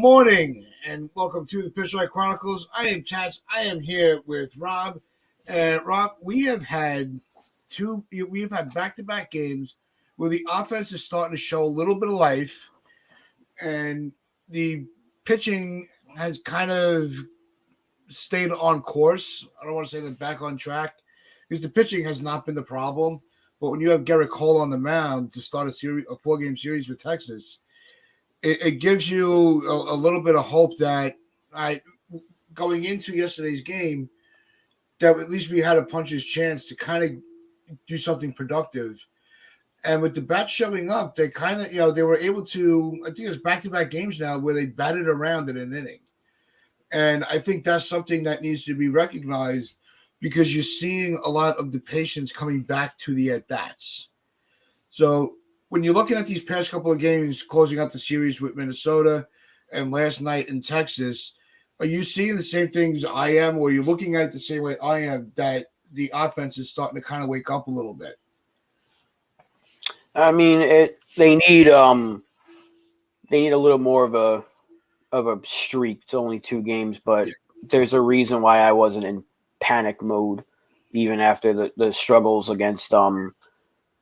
morning and welcome to the Pitchlight Chronicles. I am Chats. I am here with Rob. And Rob, we've had back-to-back games where the offense is starting to show a little bit of life, and the pitching has kind of stayed on course. I don't want to say they're back on track because the pitching has not been the problem. But when you have Garrett Cole on the mound to start a four-game series with Texas, it gives you a little bit of hope that going into yesterday's game, that at least we had a puncher's chance to kind of do something productive. And with the bats showing up, they kind of, they were able to, I think it's back-to-back games now where they batted around in an inning. And I think that's something that needs to be recognized because you're seeing a lot of the patience coming back to the at-bats. So when you're looking at these past couple of games, closing out the series with Minnesota and last night in Texas, are you seeing the same things I am, or are you looking at it the same way I am, that the offense is starting to kind of wake up a little bit? I mean, they need a little more of a streak. It's only 2 games, but there's a reason why I wasn't in panic mode even after the struggles against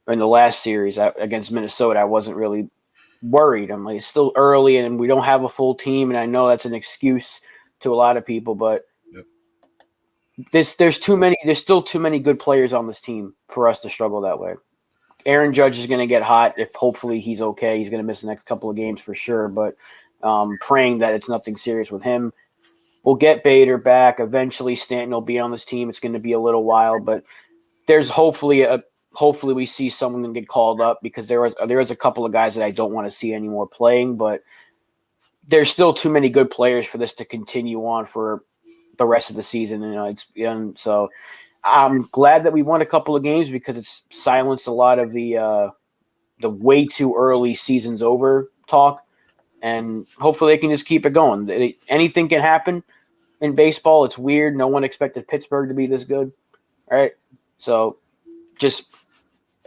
in the last series against Minnesota. I wasn't really worried. I'm like, it's still early and we don't have a full team, and I know that's an excuse to a lot of people, but there's still too many good players on this team for us to struggle that way. Aaron Judge is going to get hot if hopefully he's okay. He's going to miss the next couple of games for sure, but praying that it's nothing serious with him. We'll get Bader back. Eventually Stanton will be on this team. It's going to be a little while, but there's hopefully we see someone get called up, because there is a couple of guys that I don't want to see anymore playing, but there's still too many good players for this to continue on for the rest of the season. And so I'm glad that we won a couple of games because it's silenced a lot of the way too early season's over talk, and hopefully they can just keep it going. Anything can happen in baseball. It's weird. No one expected Pittsburgh to be this good, right? So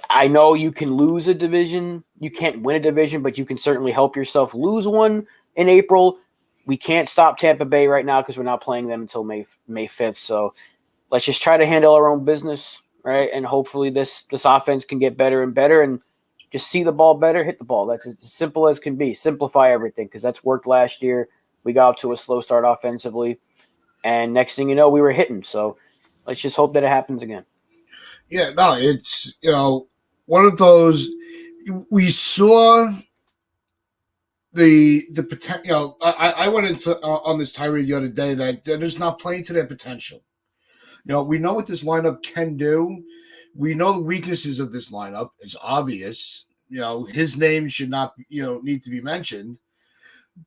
I know you can lose a division. You can't win a division, but you can certainly help yourself lose one in April. We can't stop Tampa Bay right now because we're not playing them until May 5th. So let's just try to handle our own business, right? And hopefully this offense can get better and better, and just see the ball better, hit the ball. That's as simple as can be. Simplify everything, because that's worked last year. We got off to a slow start offensively, and next thing you know, we were hitting. So let's just hope that it happens again. Yeah, no, it's, one of those we saw the potential. I went into on this tirade the other day that they're just not playing to their potential. We know what this lineup can do. We know the weaknesses of this lineup. It's obvious. His name should not, need to be mentioned.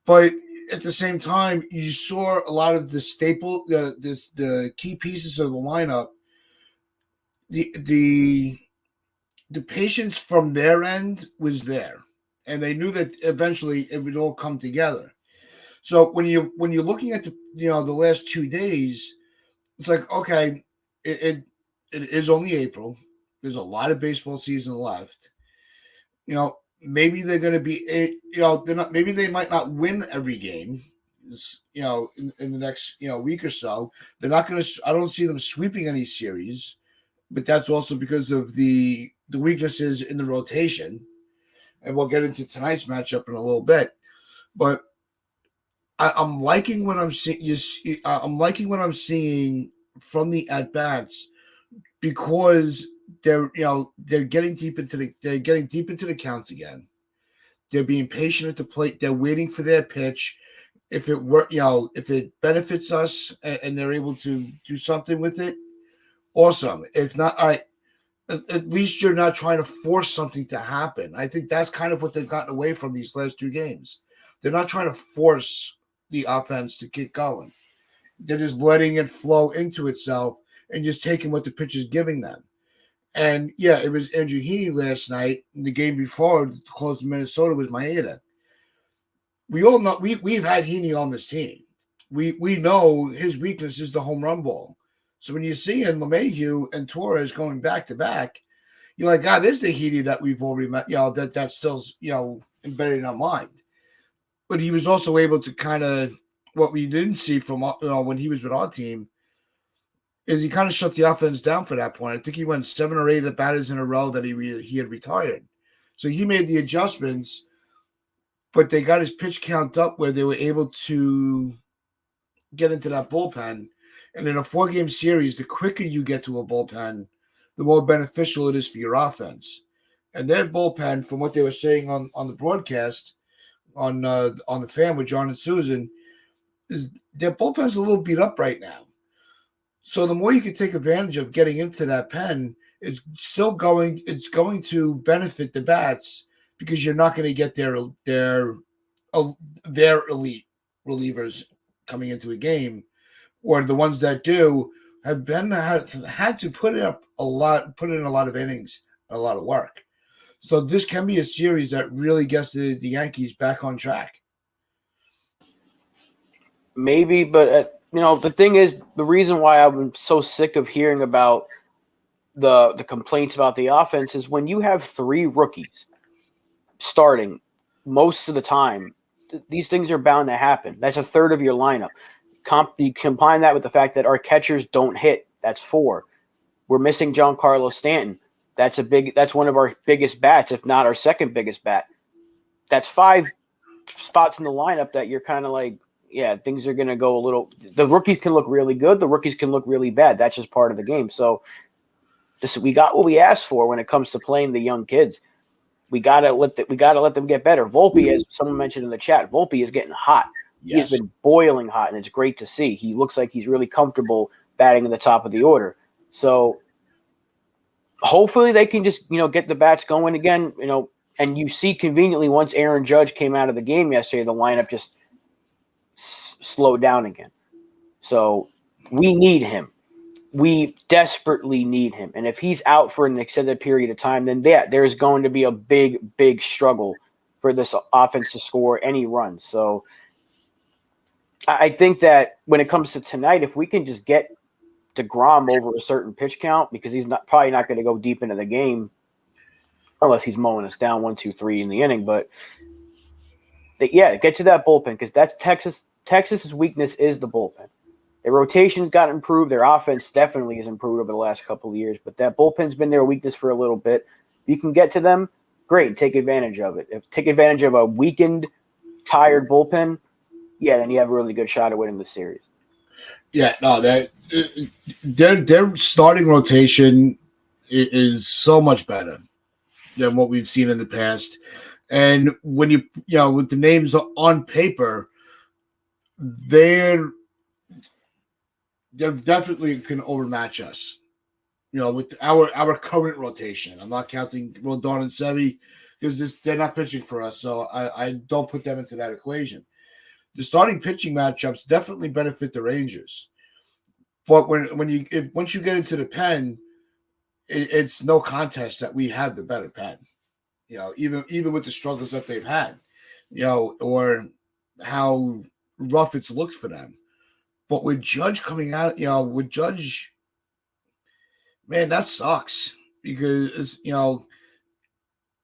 But at the same time, you saw a lot of the the key pieces of the lineup. The patience from their end was there, and they knew that eventually it would all come together. So when you're looking at the last 2 days, it's like, okay, it is only April. There's a lot of baseball season left. Maybe they're going to be, they're not. Maybe they might not win every game. In the next week or so, they're not going to. I don't see them sweeping any series, but that's also because of the weaknesses in the rotation, and we'll get into tonight's matchup in a little bit. But I'm liking what I'm seeing. I'm liking what I'm seeing from the at bats, because they're getting deep into the counts again. They're being patient at the plate. They're waiting for their pitch. If it benefits us and they're able to do something with it, awesome. If not, all right. At least you're not trying to force something to happen. I think that's kind of what they've gotten away from these last 2 games. They're not trying to force the offense to get going. They're just letting it flow into itself and just taking what the pitch is giving them. And yeah, it was Andrew Heaney last night. The game before to close to Minnesota was Maeda. We all know we've had Heaney on this team. We know his weakness is the home run ball. So when you see LeMahieu and Torres going back to back, you're like, God, this is the Heaney that we've already met. That's still embedded in our mind. but he was also able to kind of what we didn't see from when he was with our team is he kind of shut the offense down for that point. I think he went 7 or 8 at batters in a row that he had retired, so he made the adjustments. But they got his pitch count up where they were able to get into that bullpen. And in a 4-game series, the quicker you get to a bullpen, the more beneficial it is for your offense. And their bullpen, from what they were saying on the broadcast on the Fan with John and Susan, is their bullpen's a little beat up right now. So the more you can take advantage of getting into that pen, it's going to benefit the bats because you're not going to get their elite relievers coming into a game, or the ones that do have had to put in a lot of innings, a lot of work. So this can be a series that really gets the Yankees back on track. Maybe, but the thing is, the reason why I'm so sick of hearing about the complaints about the offense is when you have 3 rookies starting most of the time, these things are bound to happen. That's a third of your lineup. You combine that with the fact that our catchers don't hit. That's 4. We're missing Giancarlo Stanton. That's one of our biggest bats, if not our second biggest bat. That's 5 spots in the lineup that you're kind of like, yeah, things are going to go a little. The rookies can look really good. The rookies can look really bad. That's just part of the game. So we got what we asked for when it comes to playing the young kids. We gotta let them get better. Volpe, as someone mentioned in the chat, Volpe is getting hot. Yes. He's been boiling hot, and it's great to see. He looks like he's really comfortable batting in the top of the order. So hopefully they can just get the bats going again. And you see conveniently once Aaron Judge came out of the game yesterday, the lineup just slowed down again. So we need him. We desperately need him. And if he's out for an extended period of time, then there's going to be a big, big struggle for this offense to score any runs. So I think that when it comes to tonight, if we can just get DeGrom over a certain pitch count, because he's probably not going to go deep into the game unless he's mowing us down 1, 2, 3 in the inning. But get to that bullpen, because that's Texas. Texas's weakness is the bullpen. Their rotation got improved. Their offense definitely has improved over the last couple of years, but that bullpen's been their weakness for a little bit. If you can get to them, great. Take advantage of it. Take advantage of a weakened, tired bullpen, then you have a really good shot at winning the series. Yeah, no, their starting rotation is so much better than what we've seen in the past. And when with the names on paper, they definitely can overmatch us. With our current rotation. I'm not counting Rodon and Sevy because they're not pitching for us, so I don't put them into that equation. The starting pitching matchups definitely benefit the Rangers, but once you get into the pen, it's no contest that we have the better pen. Even with the struggles that they've had, or how rough it's looked for them. But with Judge coming out, man, that sucks because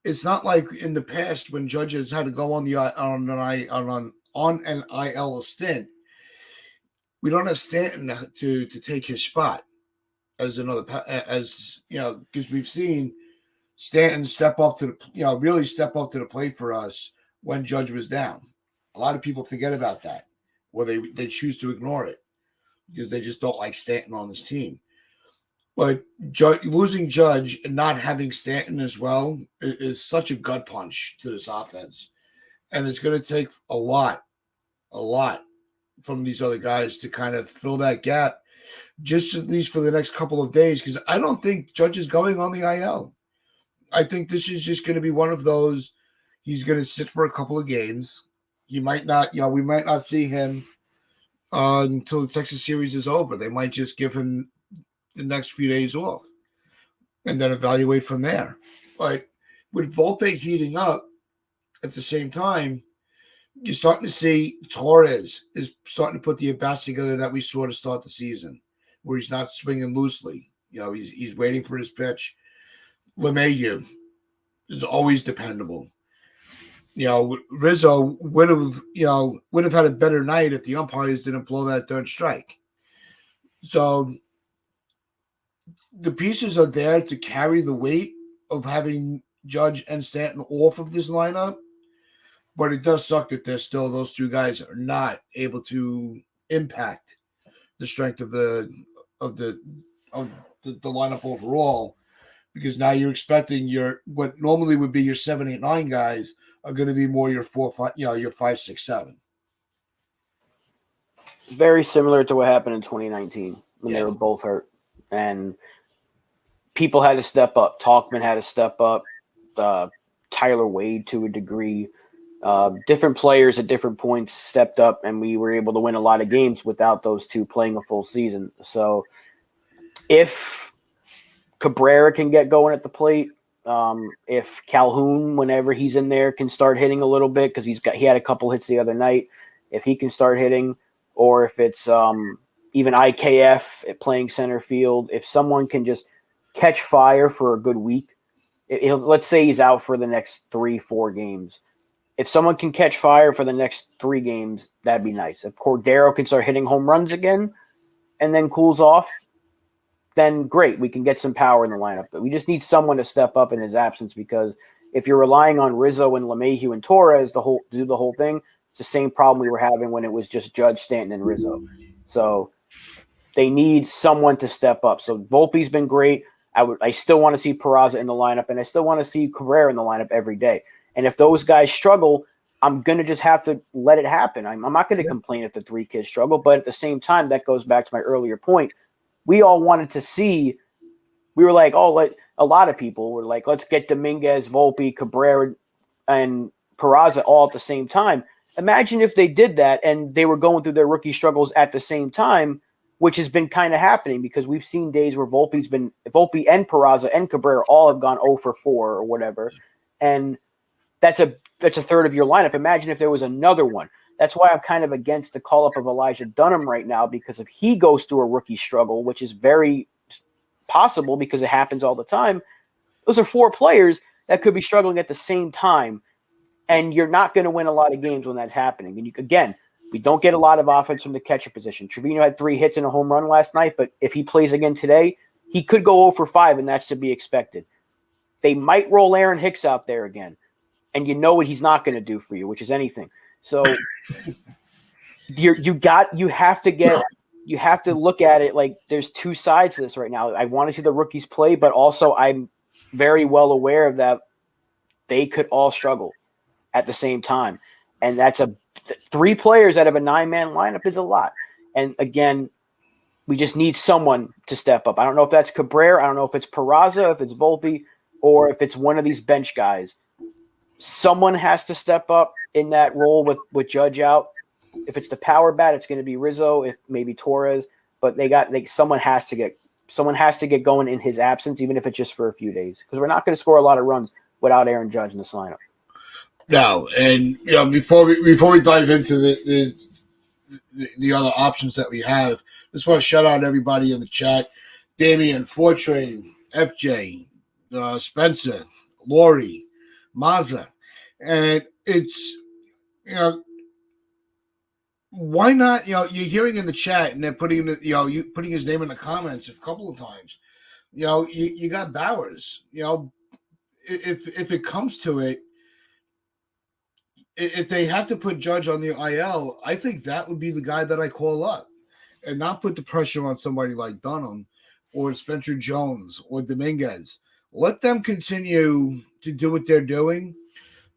it's not like in the past when judges had to go on an IL stint. We don't have Stanton to take his spot as because we've seen Stanton step up to really step up to the plate for us when Judge was down. A lot of people forget about that, or they choose to ignore it because they just don't like Stanton on this team. But losing Judge and not having Stanton as well is such a gut punch to this offense. And it's going to take a lot from these other guys to kind of fill that gap, just at least for the next couple of days, because I don't think Judge is going on the IL. I think this is just going to be one of those, he's going to sit for a couple of games. He might not, we might not see him until the Texas series is over. They might just give him the next few days off and then evaluate from there. But with Volpe heating up at the same time, you're starting to see Torres is starting to put the at-bats together that we saw to start the season, where he's not swinging loosely. He's waiting for his pitch. LeMahieu is always dependable. Rizzo would have had a better night if the umpires didn't blow that third strike. So the pieces are there to carry the weight of having Judge and Stanton off of this lineup, but it does suck that there's still those two guys are not able to impact the strength of the lineup overall, because now you're expecting what normally would be your 7, 8, 9 guys are going to be more your 4, 5, your 5, 6, 7. Very similar to what happened in 2019 when they were both hurt, and people had to step up. Talkman had to step up. Tyler Wade to a degree. Different players at different points stepped up, and we were able to win a lot of games without those two playing a full season. So if Cabrera can get going at the plate, if Calhoun, whenever he's in there, can start hitting a little bit, because he had a couple hits the other night, if he can start hitting, or if it's even IKF at playing center field, if someone can just catch fire for a good week, let's say he's out for the next 3-4 games. If someone can catch fire for the next 3 games, that'd be nice. If Cordero can start hitting home runs again and then cools off, then great. We can get some power in the lineup. But we just need someone to step up in his absence, because if you're relying on Rizzo and LeMahieu and Torres to do the whole thing, it's the same problem we were having when it was just Judge, Stanton, and Rizzo. So they need someone to step up. So Volpe's been great. I still want to see Peraza in the lineup, and I still want to see Cabrera in the lineup every day. And if those guys struggle, I'm going to just have to let it happen. I'm not going to complain if the 3 kids struggle, but at the same time, that goes back to my earlier point. We all wanted to see – we were like, a lot of people were like, let's get Dominguez, Volpe, Cabrera, and Peraza all at the same time. Imagine if they did that and they were going through their rookie struggles at the same time, which has been kind of happening, because we've seen days where Volpe and Peraza and Cabrera all have gone 0 for 4 or whatever. And that's a third of your lineup. Imagine if there was another one. That's why I'm kind of against the call-up of Elijah Dunham right now, because if he goes through a rookie struggle, which is very possible because it happens all the time, those are 4 players that could be struggling at the same time, and you're not going to win a lot of games when that's happening. And we don't get a lot of offense from the catcher position. Trevino had 3 hits and a home run last night, but if he plays again today, he could go 0 for 5, and that's to be expected. They might roll Aaron Hicks out there again, and you know what he's not going to do for you, which is anything. So you have to look at it like there's 2 sides to this right now. I want to see the rookies play, but also I'm very well aware of that they could all struggle at the same time. And that's 3 players out of a 9-man lineup is a lot. And again, we just need someone to step up. I don't know if that's Cabrera. I don't know if it's Peraza, if it's Volpe, or if it's one of these bench guys. Someone has to step up in that role with Judge out. If it's the power bat, it's going to be Rizzo, if maybe Torres. But someone has to get going in his absence, even if it's just for a few days, because we're not going to score a lot of runs without Aaron Judge in this lineup. No, and before we dive into the other options that we have, just want to shout out everybody in the chat: Damian, Fortrain, FJ, Spencer, Lori, Mazda, and it's why not? You're hearing in the chat, and they're putting you putting his name in the comments a couple of times. You got Bowers. If it comes to it, if they have to put Judge on the IL, I think that would be the guy that I call up, and not put the pressure on somebody like Dunham or Spencer Jones or Dominguez. Let them continue to do what they're doing,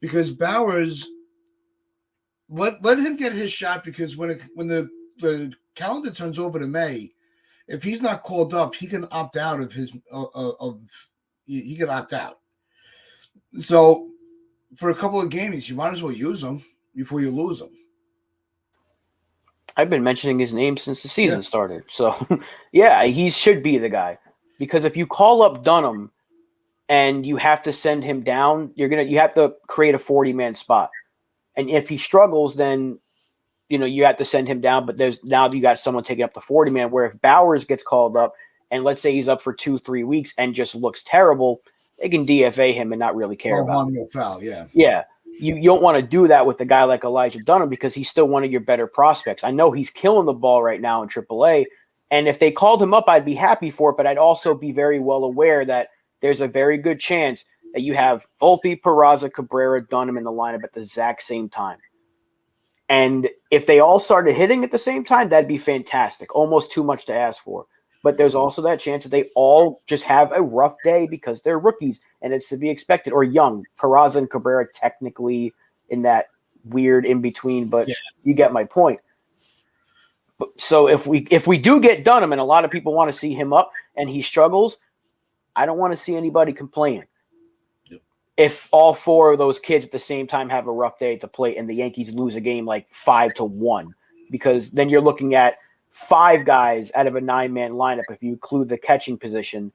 because Bowers, let him get his shot, because when the calendar turns over to May, if he's not called up, he can opt out of his he can opt out. So for a couple of games, you might as well use him before you lose him. I've been mentioning his name since the season started. So, yeah, he should be the guy. Because if you call up Dunham and you have to send him down, you have to create a 40-man spot. And if he struggles, then you have to send him down. But now you got someone taking up the 40-man. Where if Bowers gets called up, and let's say he's up for 2-3 weeks and just looks terrible, they can DFA him and not really care about him. No foul, yeah. Yeah. you don't want to do that with a guy like Elijah Dunham because he's still one of your better prospects. I know he's killing the ball right now in AAA, and if they called him up, I'd be happy for it, but I'd also be very well aware that there's a very good chance that you have Volpe, Peraza, Cabrera, Dunham in the lineup at the exact same time. And if they all started hitting at the same time, that'd be fantastic. Almost too much to ask for. But there's also that chance that they all just have a rough day because they're rookies, and it's to be expected. Or young. Peraza and Cabrera technically in that weird in-between, but you get my point. So if we do get Dunham, and a lot of people want to see him up, and he struggles, I don't want to see anybody complain. If all four of those kids at the same time have a rough day at the plate and the Yankees lose a game like 5-1, because then you're looking at 5 guys out of a 9-man lineup if you include the catching position,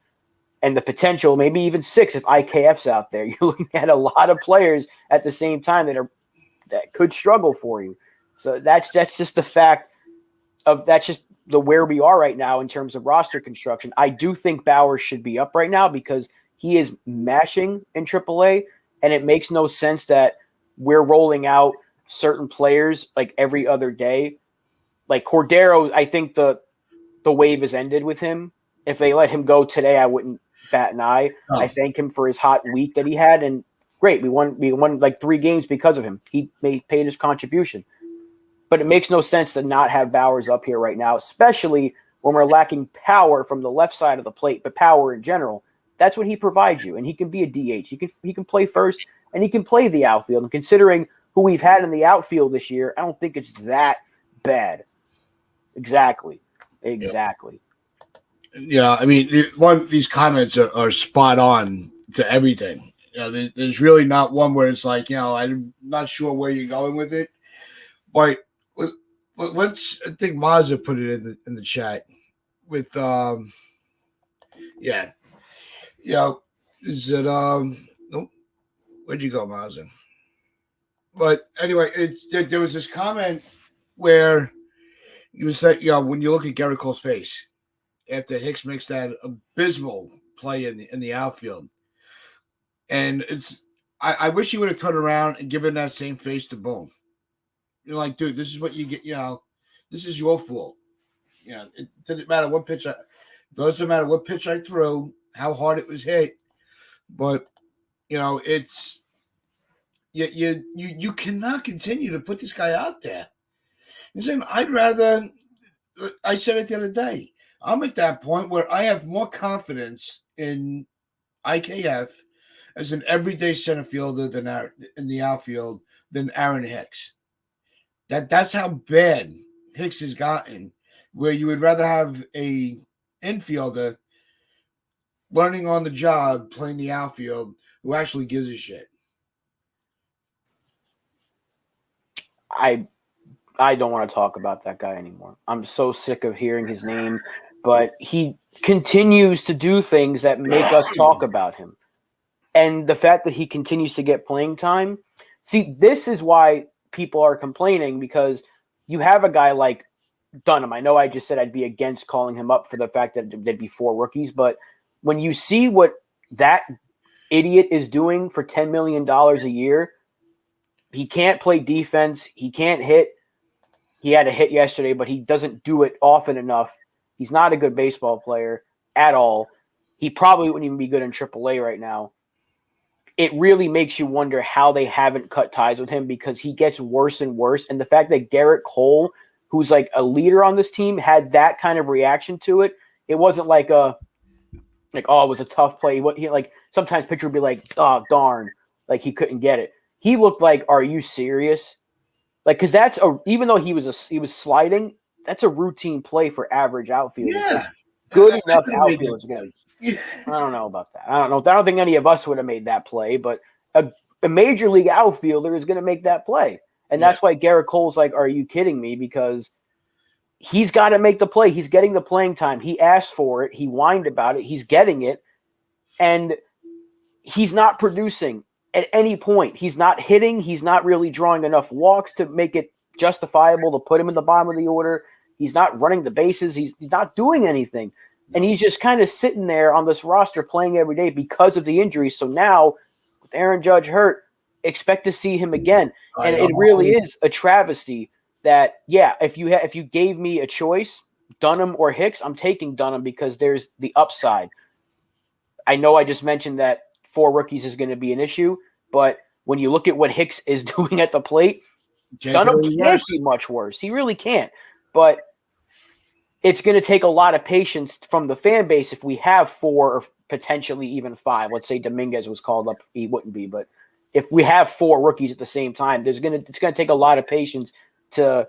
and the potential maybe even 6 if IKF's out there. You're looking at a lot of players at the same time that could struggle for you. So that's just the fact of that's just the where we are right now in terms of roster construction. I do think Bauer should be up right now because he is mashing in AAA, and it makes no sense that we're rolling out certain players like every other day. Like Cordero, I think the wave has ended with him. If they let him go today, I wouldn't bat an eye. Oh. I thank him for his hot week that he had, and great, we won like 3 games because of him. He paid his contribution. But it makes no sense to not have Bowers up here right now, especially when we're lacking power from the left side of the plate, but power in general. That's what he provides you, and he can be a DH. He can play first, and he can play the outfield. And considering who we've had in the outfield this year, I don't think it's that bad. Exactly. Yeah, I mean, these comments are spot on to everything. There's really not one where it's like, I'm not sure where you're going with it, but let's. I think Mazda put it in the chat with is it nope, where'd you go, Mazda? But anyway, there was this comment where he was saying, when you look at Gerrit Cole's face after Hicks makes that abysmal play in the outfield, and I wish he would have turned around and given that same face to Boone. You're like, dude, this is what you get. This is your fault. It didn't matter what pitch doesn't matter what pitch I threw, how hard it was hit, but it's you cannot continue to put this guy out there. You're saying I said it the other day. I'm at that point where I have more confidence in IKF as an everyday center fielder in the outfield than Aaron Hicks. That's how bad Hicks has gotten, where you would rather have a infielder learning on the job, playing the outfield, who actually gives a shit. I don't want to talk about that guy anymore. I'm so sick of hearing his name, but he continues to do things that make us talk about him. And the fact that he continues to get playing time, see, this is why people are complaining, because you have a guy like Dunham. I know I just said I'd be against calling him up for the fact that there'd be 4 rookies, but when you see what that idiot is doing for $10 million a year, he can't play defense. He can't hit. He had a hit yesterday, but he doesn't do it often enough. He's not a good baseball player at all. He probably wouldn't even be good in AAA right now. It really makes you wonder how they haven't cut ties with him, because he gets worse and worse. And the fact that Gerrit Cole, who's like a leader on this team, had that kind of reaction to it, it wasn't like it was a tough play. He like sometimes pitcher would be like, oh, darn, like he couldn't get it. He looked like, are you serious? Like, because even though he was sliding, that's a routine play for average outfielders. Yeah. Good enough outfielders. Yeah. I don't know about that. I don't know. I don't think any of us would have made that play, but a major league outfielder is going to make that play. And that's why Gerrit Cole's like, are you kidding me? Because he's got to make the play. He's getting the playing time. He asked for it. He whined about it. He's getting it. And he's not producing at any point. He's not hitting. He's not really drawing enough walks to make it justifiable to put him in the bottom of the order. He's not running the bases. He's not doing anything. And he's just kind of sitting there on this roster playing every day because of the injury. So now, with Aaron Judge hurt, expect to see him again. I And know. it really is a travesty that, yeah, if you gave me a choice, Dunham or Hicks, I'm taking Dunham because there's the upside. I know I just mentioned that 4 rookies is going to be an issue, but when you look at what Hicks is doing at the plate, Dunham can't be much worse. He really can't. But it's going to take a lot of patience from the fan base if we have 4 or potentially even 5. Let's say Dominguez was called up. He wouldn't be. But if we have 4 rookies at the same time, it's going to take a lot of patience to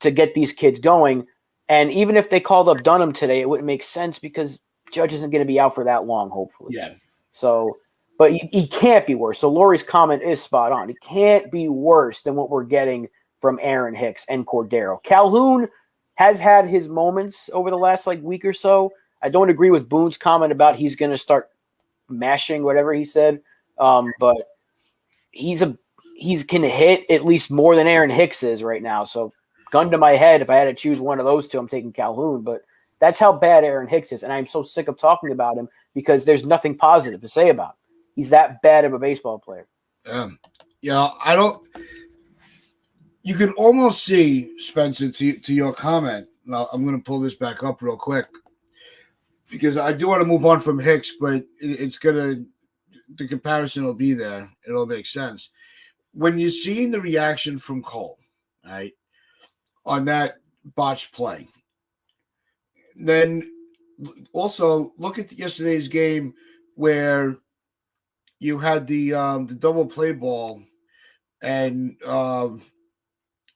get these kids going. And even if they called up Dunham today, it wouldn't make sense because Judge isn't going to be out for that long, hopefully. Yeah. So, but he can't be worse. So Laurie's comment is spot on. He can't be worse than what we're getting from Aaron Hicks and Cordero. Calhoun has had his moments over the last week or so. I don't agree with Boone's comment about he's going to start mashing whatever he said, but he's can hit at least more than Aaron Hicks is right now. So gun to my head, if I had to choose one of those two, I'm taking Calhoun. But that's how bad Aaron Hicks is, and I'm so sick of talking about him because there's nothing positive to say about him. He's that bad of a baseball player. I don't. You can almost see, Spencer, to your comment. Now, I'm going to pull this back up real quick because I do want to move on from Hicks, but it's going to – the comparison will be there. It'll make sense. When you're seeing the reaction from Cole, right, on that botched play, then also look at yesterday's game where you had the double play ball and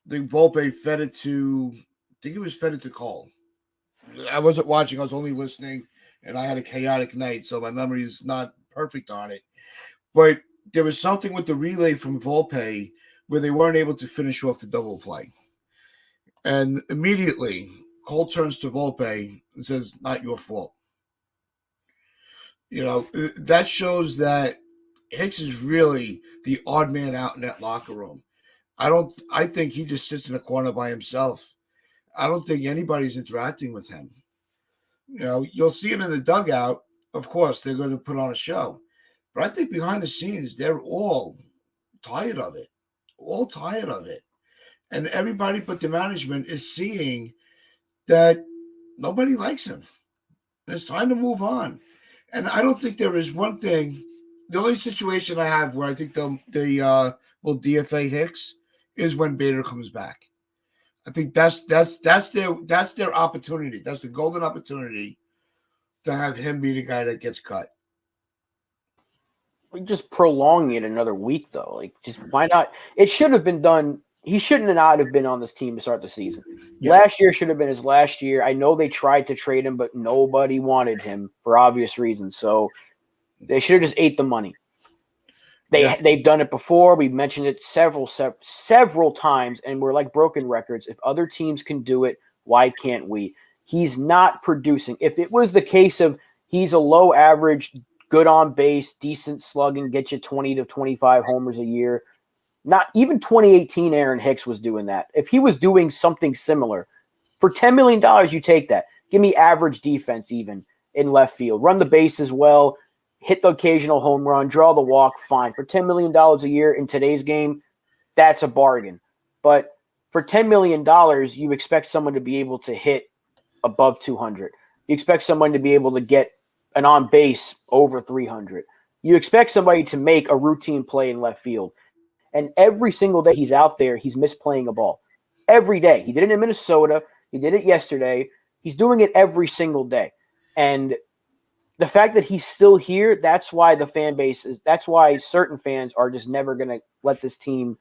the Volpe fed it to, I think it was fed it to Cole. I wasn't watching. I was only listening, and I had a chaotic night, so my memory is not perfect on it. But there was something with the relay from Volpe where they weren't able to finish off the double play. And immediately, Cole turns to Volpe and says, "Not your fault." That shows that Hicks is really the odd man out in that locker room. I think he just sits in a corner by himself. I don't think anybody's interacting with him. You'll see him in the dugout. Of course, they're going to put on a show. But I think behind the scenes, they're all tired of it. All tired of it. And everybody but the management is seeing that nobody likes him. It's time to move on. And I don't think there is one thing. The only situation I have where I think they will DFA Hicks is when Bader comes back. I think that's their opportunity. That's the golden opportunity to have him be the guy that gets cut. We're just prolonging it another week, though. Just why not? It should have been done. He shouldn't not have been on this team to start the season. Yeah. Last year should have been his last year. I know they tried to trade him, but nobody wanted him for obvious reasons. So they should have just ate the money. They've done it before. We've mentioned it several times, and we're like broken records. If other teams can do it, why can't we? He's not producing. If it was the case of he's a low average, good on base, decent slugging, get you 20 to 25 homers a year, not even 2018 Aaron Hicks was doing that. If he was doing something similar, for $10 million, you take that. Give me average defense even in left field. Run the bases well. Hit the occasional home run, draw the walk, fine. For $10 million a year in today's game, that's a bargain. But for $10 million, you expect someone to be able to hit above 200. You expect someone to be able to get an on base over 300. You expect somebody to make a routine play in left field. And every single day he's out there, he's misplaying a ball. Every day. He did it in Minnesota. He did it yesterday. He's doing it every single day. And the fact that he's still here, that's why the fan base is, that's why certain fans are just never going to let this team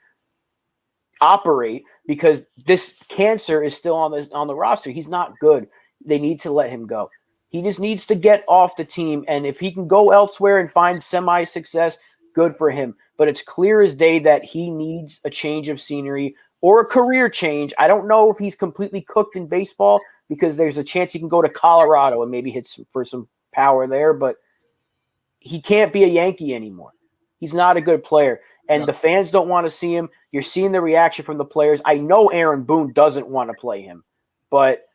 operate, because this cancer is still on the roster. He's not good. They need to let him go. He just needs to get off the team. And if he can go elsewhere and find semi-success, good for him. But it's clear as day that he needs a change of scenery or a career change. I don't know if he's completely cooked in baseball, because there's a chance he can go to Colorado and maybe hit for some power there, but he can't be a Yankee anymore. He's not a good player, and the fans don't want to see him. You're seeing the reaction from the players. I know Aaron Boone doesn't want to play him, but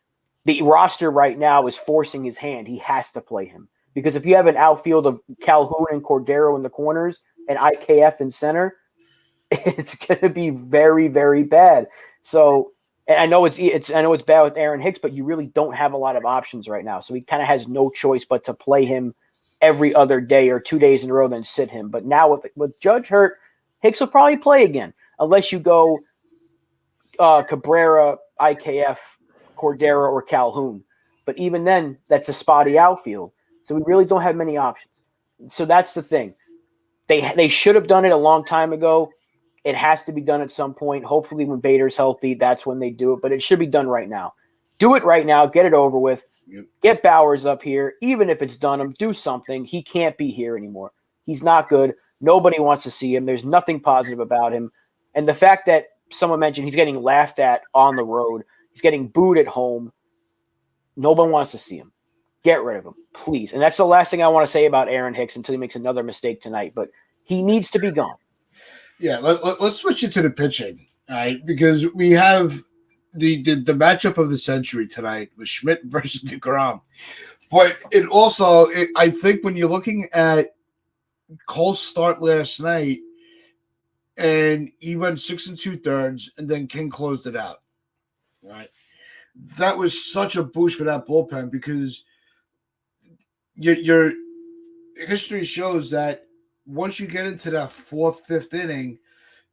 the roster right now is forcing his hand. He has to play him, because if you have an outfield of Calhoun and Cordero in the corners and IKF in center, it's going to be very, very bad. So, and I know I know it's bad with Aaron Hicks, but you really don't have a lot of options right now. So he kind of has no choice but to play him every other day or 2 days in a row, then sit him. But now with Judge hurt, Hicks will probably play again unless you go Cabrera, IKF, Cordero, or Calhoun. But even then, that's a spotty outfield. So we really don't have many options. So that's the thing. They should have done it a long time ago. It has to be done at some point. Hopefully when Bader's healthy, that's when they do it. But it should be done right now. Do it right now. Get it over with. Yep. Get Bowers up here. Even if it's Dunham, do something. He can't be here anymore. He's not good. Nobody wants to see him. There's nothing positive about him. And the fact that someone mentioned he's getting laughed at on the road, he's getting booed at home, no one wants to see him. Get rid of him, please. And that's the last thing I want to say about Aaron Hicks until he makes another mistake tonight. But he needs to be gone. Yeah, let's switch it to the pitching, all right? Because we have the matchup of the century tonight with Schmidt versus DeGrom. But I think when you're looking at Cole's start last night, and he went 6 2/3, and then King closed it out. All right, that was such a boost for that bullpen because your history shows that once you get into that 4th, 5th inning,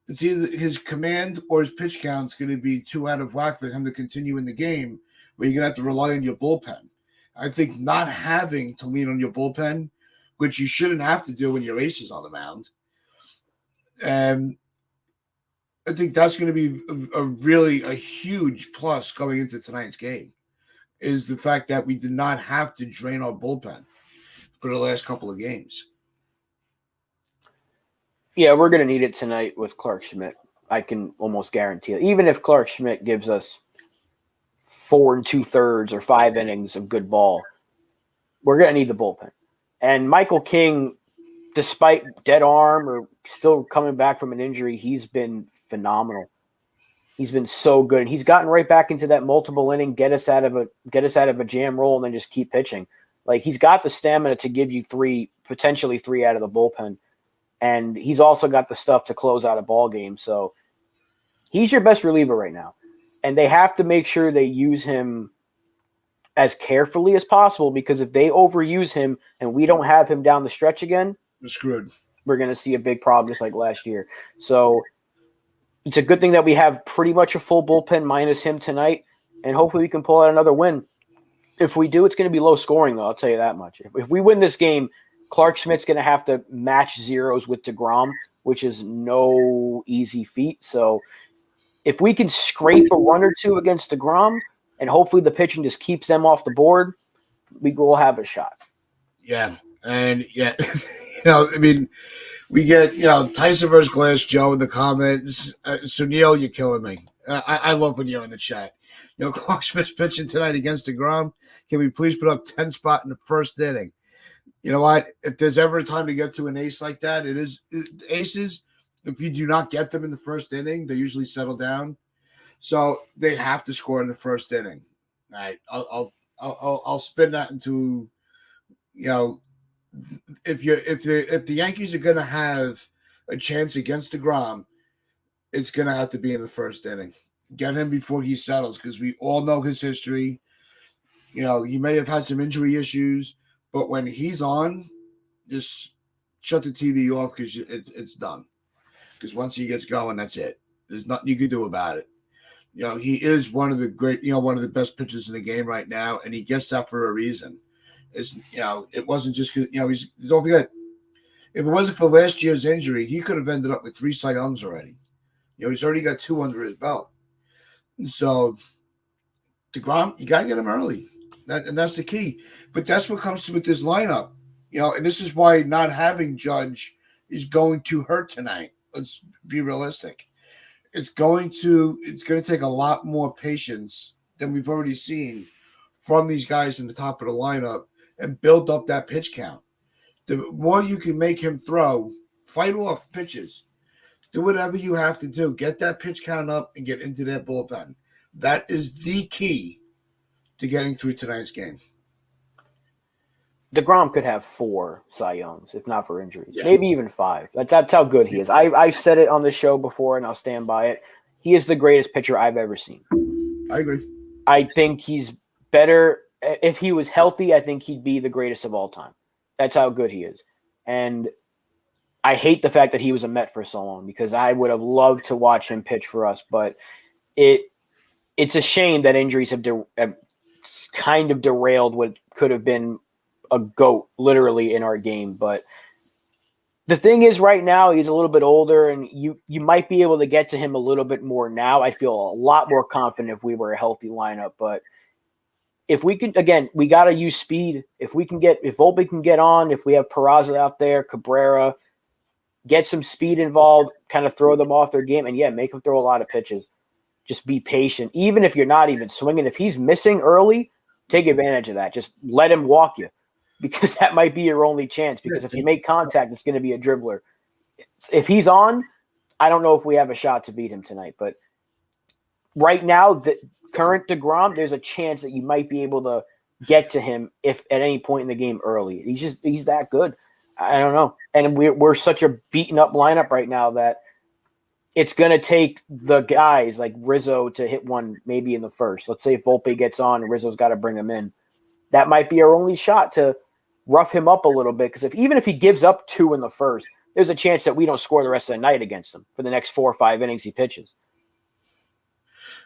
it's either his command or his pitch count's going to be too out of whack for him to continue in the game, where you're going to have to rely on your bullpen. I think not having to lean on your bullpen, which you shouldn't have to do when your ace is on the mound, and I think that's going to be a huge plus going into tonight's game, is the fact that we did not have to drain our bullpen for the last couple of games. Yeah, we're going to need it tonight with Clarke Schmidt. I can almost guarantee it. Even if Clarke Schmidt gives us 4 2/3 or 5 innings of good ball, we're going to need the bullpen. And Michael King, despite dead arm or still coming back from an injury, he's been phenomenal. He's been so good. And he's gotten right back into that multiple inning, get us out of a jam roll and then just keep pitching. Like, he's got the stamina to give you potentially three out of the bullpen. And he's also got the stuff to close out a ball game. So he's your best reliever right now. And they have to make sure they use him as carefully as possible, because if they overuse him and we don't have him down the stretch again, we're screwed. We're going to see a big problem just like last year. So it's a good thing that we have pretty much a full bullpen minus him tonight, and hopefully we can pull out another win. If we do, it's going to be low scoring, though. I'll tell you that much. If we win this game, Clarke Schmidt's going to have to match zeros with DeGrom, which is no easy feat. So if we can scrape a run or two against DeGrom, and hopefully the pitching just keeps them off the board, we will have a shot. Yeah, and yeah, I mean, we get Tyson versus Glass Joe in the comments. Sunil, you're killing me. I love when you're in the chat. Clarke Schmidt's pitching tonight against DeGrom. Can we please put up 10 spot in the first inning? You know what? If there's ever a time to get to an ace like that, it is aces. If you do not get them in the first inning, they usually settle down. So they have to score in the first inning. All right, I'll spin that into, if the Yankees are going to have a chance against DeGrom, it's going to have to be in the first inning. Get him before he settles, because we all know his history. He may have had some injury issues, but when he's on, just shut the TV off, because it's done. Because once he gets going, that's it. There's nothing you can do about it. He is one of the best pitchers in the game right now, and he gets that for a reason. It wasn't just because, don't forget, if it wasn't for last year's injury, he could have ended up with 3 Cy Youngs already. He's already got 2 under his belt. So, DeGrom, you got to get him early. And that's the key. But that's what comes to with this lineup. And this is why not having Judge is going to hurt tonight. Let's be realistic. It's going to take a lot more patience than we've already seen from these guys in the top of the lineup and build up that pitch count. The more you can make him throw, fight off pitches, do whatever you have to do. Get that pitch count up and get into that bullpen. That is the key to getting through tonight's game. DeGrom could have 4 Cy Youngs if not for injuries, Yeah. maybe even 5. That's how good he is. I've said it on the show before, and I'll stand by it. He is the greatest pitcher I've ever seen. I agree. I think he's better. If he was healthy, I think he'd be the greatest of all time. That's how good he is. And I hate the fact that he was a Met for so long because I would have loved to watch him pitch for us. But it's a shame that injuries have kind of derailed what could have been a GOAT literally in our game. But the thing is, right now, he's a little bit older, and you might be able to get to him a little bit more now. I feel a lot more confident if we were a healthy lineup. But if we can, again, we got to use speed. If Volpe can get on, if we have Peraza out there, Cabrera, get some speed involved, kind of throw them off their game, and make them throw a lot of pitches. Just be patient. Even if you're not even swinging, if he's missing early, take advantage of that. Just let him walk you. Because that might be your only chance. Because if you make contact, it's going to be a dribbler. If he's on, I don't know if we have a shot to beat him tonight. But right now, the current DeGrom, there's a chance that you might be able to get to him if at any point in the game early. He's that good. I don't know. And we're such a beaten up lineup right now that it's going to take the guys like Rizzo to hit one maybe in the first. Let's say if Volpe gets on and Rizzo's got to bring him in. That might be our only shot to rough him up a little bit, because even if he gives up 2 in the first, there's a chance that we don't score the rest of the night against him for the next 4 or 5 innings he pitches.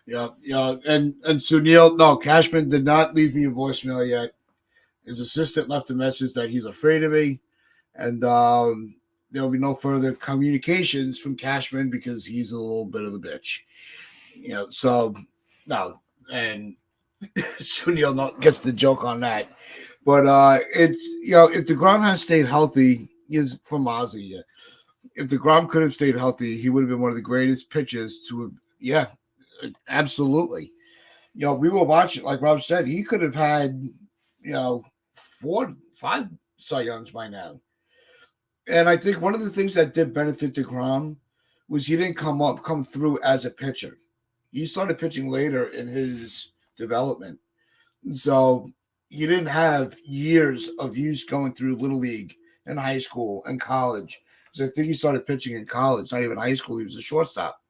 Yeah, and Sunil, no, Cashman did not leave me a voicemail yet. His assistant left a message that he's afraid of me, and there'll be no further communications from Cashman because he's a little bit of a bitch. So no, and Sunil gets the joke on that. But it's if DeGrom has stayed healthy, he's from Ozzy. If DeGrom could have stayed healthy, he would have been one of the greatest pitchers to have. Yeah, absolutely. We were watching, like Rob said, he could have had 4, 5 Cy Youngs by now. And I think one of the things that did benefit DeGrom was he didn't come through as a pitcher. He started pitching later in his development, so he didn't have years of use going through Little League and high school and college. Because I think he started pitching in college, not even high school. He was a shortstop.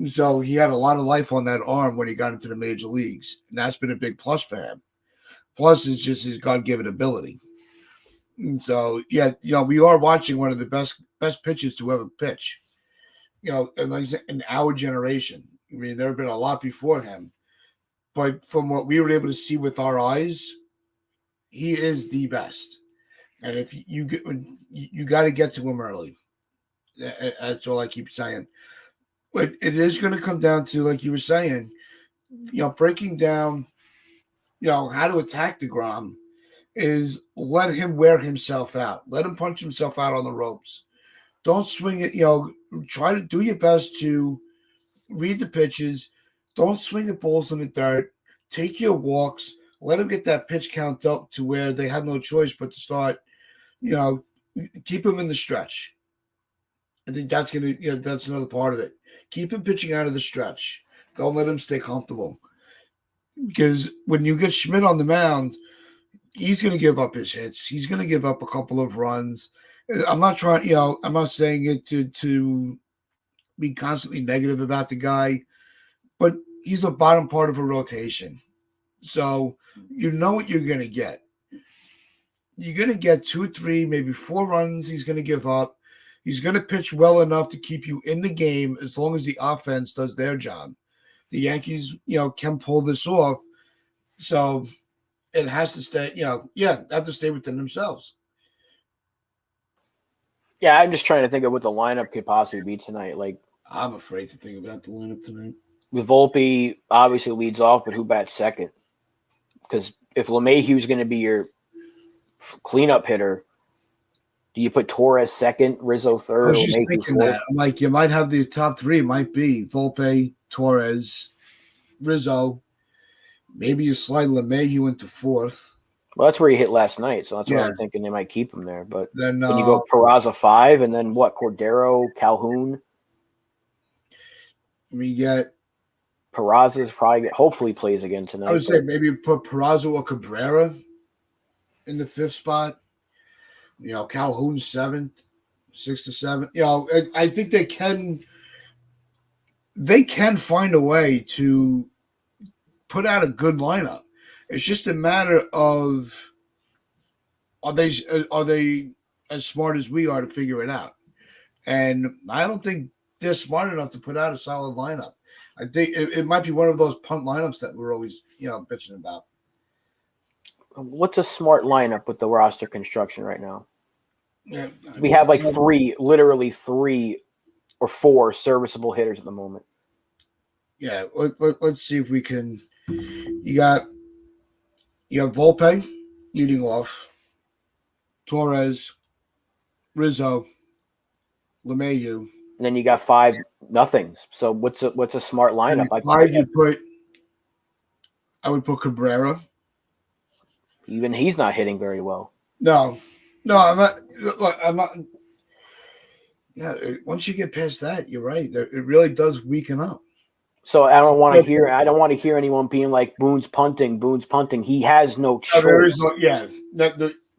So he had a lot of life on that arm when he got into the major leagues. And that's been a big plus for him. Plus, it's just his God-given ability. And so, we are watching one of the best pitchers to ever pitch. And like I said, in our generation. I mean, there have been a lot before him. But from what we were able to see with our eyes, he is the best. And if you got to get to him early. That's all I keep saying. But it is going to come down to, like you were saying, breaking down, how to attack DeGrom is let him wear himself out. Let him punch himself out on the ropes. Don't swing it. Try to do your best to read the pitches. Don't swing the balls in the dirt. Take your walks. Let them get that pitch count up to where they have no choice but to start, keep them in the stretch. I think that's that's another part of it. Keep him pitching out of the stretch. Don't let him stay comfortable. Because when you get Schmidt on the mound, he's going to give up his hits. He's going to give up a couple of runs. I'm not trying, I'm not saying it to be constantly negative about the guy, but he's a bottom part of a rotation. So you know what you're going to get. You're going to get 2, 3, maybe 4 runs he's going to give up. He's going to pitch well enough to keep you in the game as long as the offense does their job. The Yankees, can pull this off. So it has to stay, they have to stay within themselves. Yeah, I'm just trying to think of what the lineup could possibly be tonight. Like, I'm afraid to think about the lineup tonight. Volpe obviously leads off, but who bats second? Because if LeMahieu's going to be your cleanup hitter, do you put Torres second, Rizzo third? I was just thinking that. I'm like, you might have the top 3 might be Volpe, Torres, Rizzo. Maybe you slide LeMahieu into 4th. Well, that's where he hit last night, so that's why I'm thinking they might keep him there. But then you go Peraza 5, and then what? Cordero, Calhoun. We get Peraza's probably hopefully plays again tonight. I would say maybe put Peraza or Cabrera. in the 5th spot. Calhoun 7th, 6th to 7th. I think they can find a way to put out a good lineup. It's just a matter of are they as smart as we are to figure it out? And I don't think they're smart enough to put out a solid lineup. I think it might be one of those punt lineups that we're always bitching about. What's a smart lineup with the roster construction right now? Yeah, we have like literally 3 or 4 serviceable hitters at the moment. Yeah, let's see if we can. You got Volpe leading off, Torres, Rizzo, LeMahieu, and then you got 5 nothings. So what's a smart lineup? I would put Cabrera. Even he's not hitting very well. No, I'm not. Look, I'm not. Yeah, once you get past that, you're right. It really does weaken up. So I don't want to hear anyone being like Boone's punting. He has no choice. No, there is no. Yeah,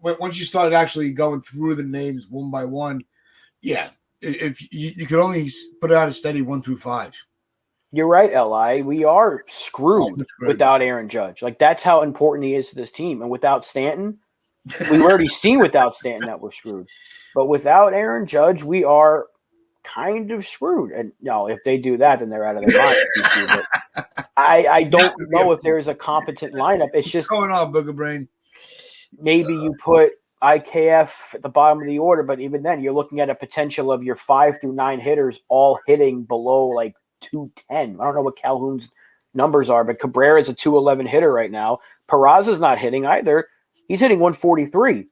once you start actually going through the names one by one, yeah, if you could only put out a steady 1 through 5. You're right, Li. We are screwed without Aaron Judge. Like that's how important he is to this team. And without Stanton, we've already seen without Stanton that we're screwed. But without Aaron Judge, we are kind of screwed. And no, if they do that, then they're out of their mind. But I don't know if there is a competent lineup. It's just what's going on, Booger Brain. Maybe you put IKF at the bottom of the order, but even then, you're looking at a potential of your 5 through 9 hitters all hitting below like 210. I don't know what Calhoun's numbers are, but Cabrera is a 211 hitter right now. Peraza's not hitting either. He's hitting 143.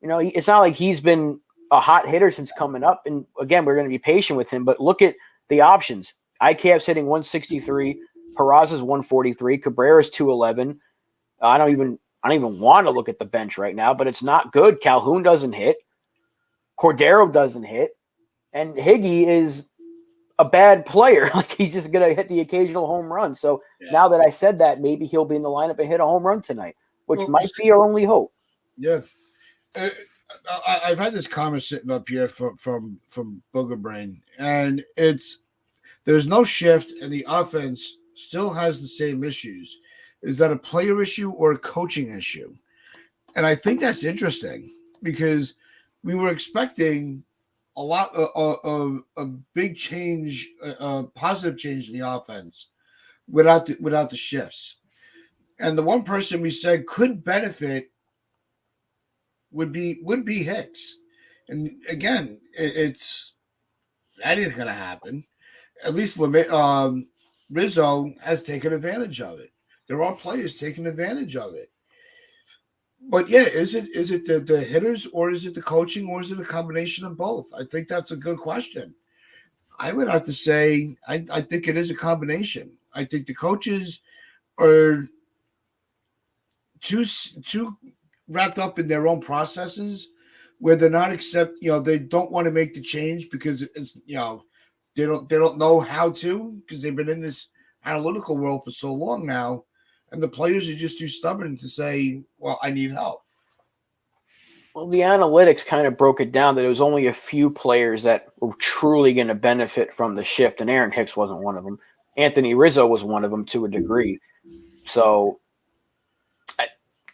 It's not like he's been a hot hitter since coming up. And again, we're going to be patient with him, but look at the options. IKF's hitting 163. Peraza's 143. Cabrera's 211. I don't even want to look at the bench right now, but it's not good. Calhoun doesn't hit. Cordero doesn't hit. And Higgy is a bad player. Like he's just going to hit the occasional home run. So now that I said that, maybe he'll be in the lineup and hit a home run tonight, which might be our only hope. Yeah. I've had this comment sitting up here from Booger Brain, and there's no shift, and the offense still has the same issues. Is that a player issue or a coaching issue? And I think that's interesting because we were expecting a lot of a big change, a positive change in the offense without the shifts. And the one person we said could benefit would be Hicks. And again, that ain't going to happen. At least Rizzo has taken advantage of it. There are players taking advantage of it. But yeah, is it the hitters, or is it the coaching, or is it a combination of both? I think that's a good question. I would have to say I think it is a combination. I think the coaches are too wrapped up in their own processes where they're not they don't want to make the change because it's they don't know how to, because they've been in this analytical world for so long now, and the players are just too stubborn to say, well, I need help. Well, the analytics kind of broke it down that it was only a few players that were truly going to benefit from the shift, and Aaron Hicks wasn't one of them. Anthony Rizzo was one of them to a degree. So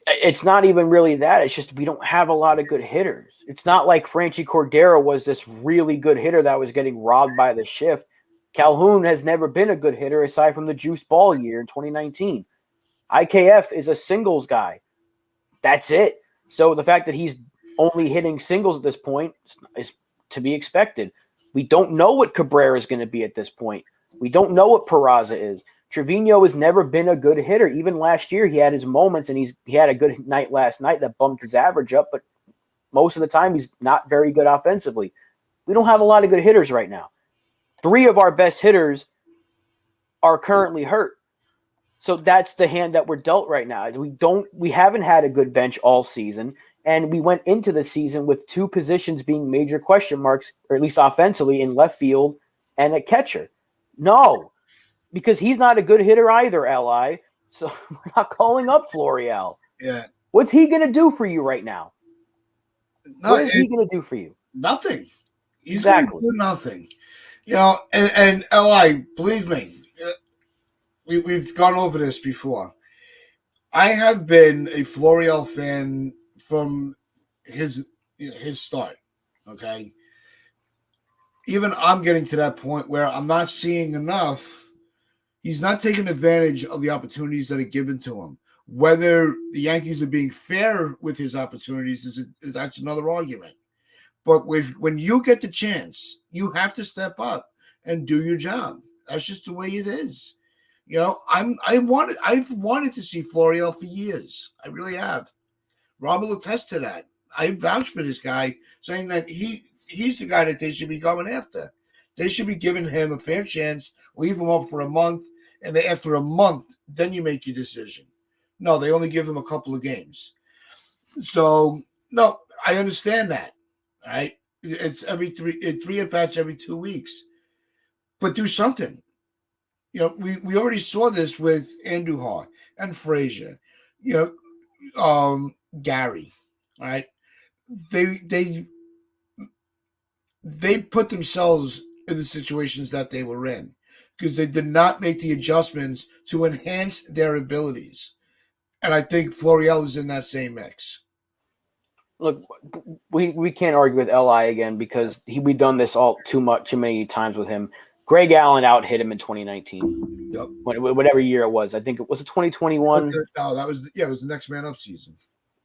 it's not even really that. It's just we don't have a lot of good hitters. It's not like Franchy Cordero was this really good hitter that was getting robbed by the shift. Calhoun has never been a good hitter aside from the juice ball year in 2019. IKF is a singles guy. That's it. So the fact that he's only hitting singles at this point is to be expected. We don't know what Cabrera is going to be at this point. We don't know what Peraza is. Trevino has never been a good hitter. Even last year, he had his moments, and he had a good night last night that bumped his average up, but most of the time he's not very good offensively. We don't have a lot of good hitters right now. 3 of our best hitters are currently hurt. So that's the hand that we're dealt right now. We haven't had a good bench all season, and we went into the season with 2 positions being major question marks, or at least offensively, in left field and a catcher. No, because he's not a good hitter either, Li. So we're not calling up Florial. Yeah. What's he going to do for you right now? No, What is he going to do for you? Nothing. He's Exactly. going to do nothing. You know, and Li, believe me, we've gone over this before. I have been a Florial fan from his start. Okay, even I'm getting to that point where I'm not seeing enough. He's not taking advantage of the opportunities that are given to him. Whether the Yankees are being fair with his opportunities that's another argument. But when you get the chance, you have to step up and do your job. That's just the way it is. You know, I've wanted to see Florial for years. I really have. Rob will attest to that. I vouch for this guy, saying that he's the guy that they should be going after. They should be giving him a fair chance, leave him up for a month, and then after a month, then you make your decision. No, they only give him a couple of games. So, no, I understand that. All right. It's three at bats every 2 weeks. But do something. You know, we already saw this with Andujar and Frazier, you know, Gary. All right. They put themselves in the situations that they were in because they did not make the adjustments to enhance their abilities. And I think Florial is in that same mix. Look, we can't argue with Li again because we've done this all too many times with him. Greg Allen out hit him in 2019. Yep. Whatever year it was. I think it was 2021. No, it was the next man up season.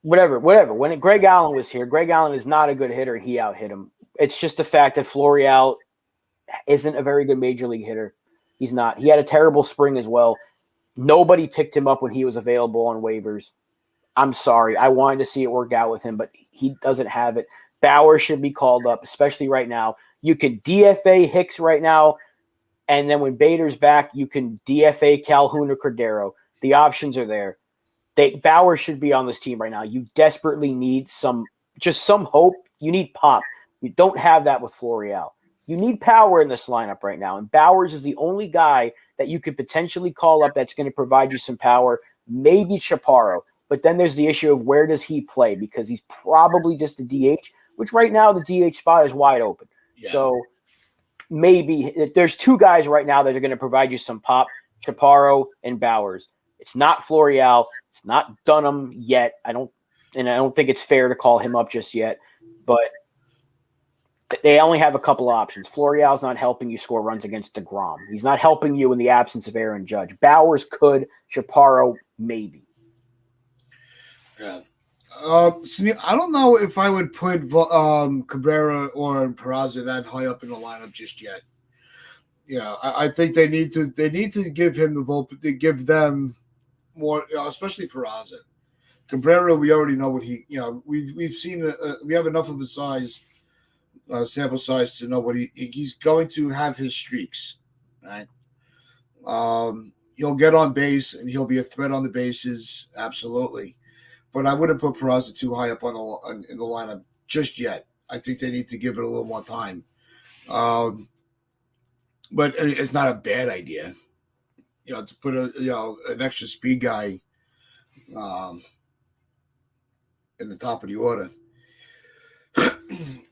Whatever. When Greg Allen was here, Greg Allen is not a good hitter. He out hit him. It's just the fact that Florial isn't a very good major league hitter. He's not. He had a terrible spring as well. Nobody picked him up when he was available on waivers. I'm sorry. I wanted to see it work out with him, but he doesn't have it. Bauer should be called up, especially right now. You can DFA Hicks right now, and then when Bader's back, you can DFA Calhoun or Cordero. The options are there. Bauer should be on this team right now. You desperately need some hope. You need pop. You don't have that with Florial. You need power in this lineup right now, and Bowers is the only guy that you could potentially call up that's going to provide you some power. Maybe Chaparro. But then there's the issue of where does he play because he's probably just a DH, which right now the DH spot is wide open. Yeah. So maybe there's two guys right now that are going to provide you some pop, Chaparro and Bowers. It's not Florial. It's not Dunham yet. I don't think it's fair to call him up just yet. But they only have a couple of options. Florial's not helping you score runs against DeGrom. He's not helping you in the absence of Aaron Judge. Bowers could. Chaparro, maybe. Yeah. I don't know if I would put Cabrera or Peraza that high up in the lineup just yet. You know, I think they need to give him the vote, to give them more, especially Peraza. Cabrera, we already know what we've seen. We have enough of a sample size to know what he's going to have his streaks, right? He'll get on base and he'll be a threat on the bases, absolutely. But I wouldn't put Peraza too high up in the lineup just yet. I think they need to give it a little more time. But it's not a bad idea, to put an extra speed guy in the top of the order.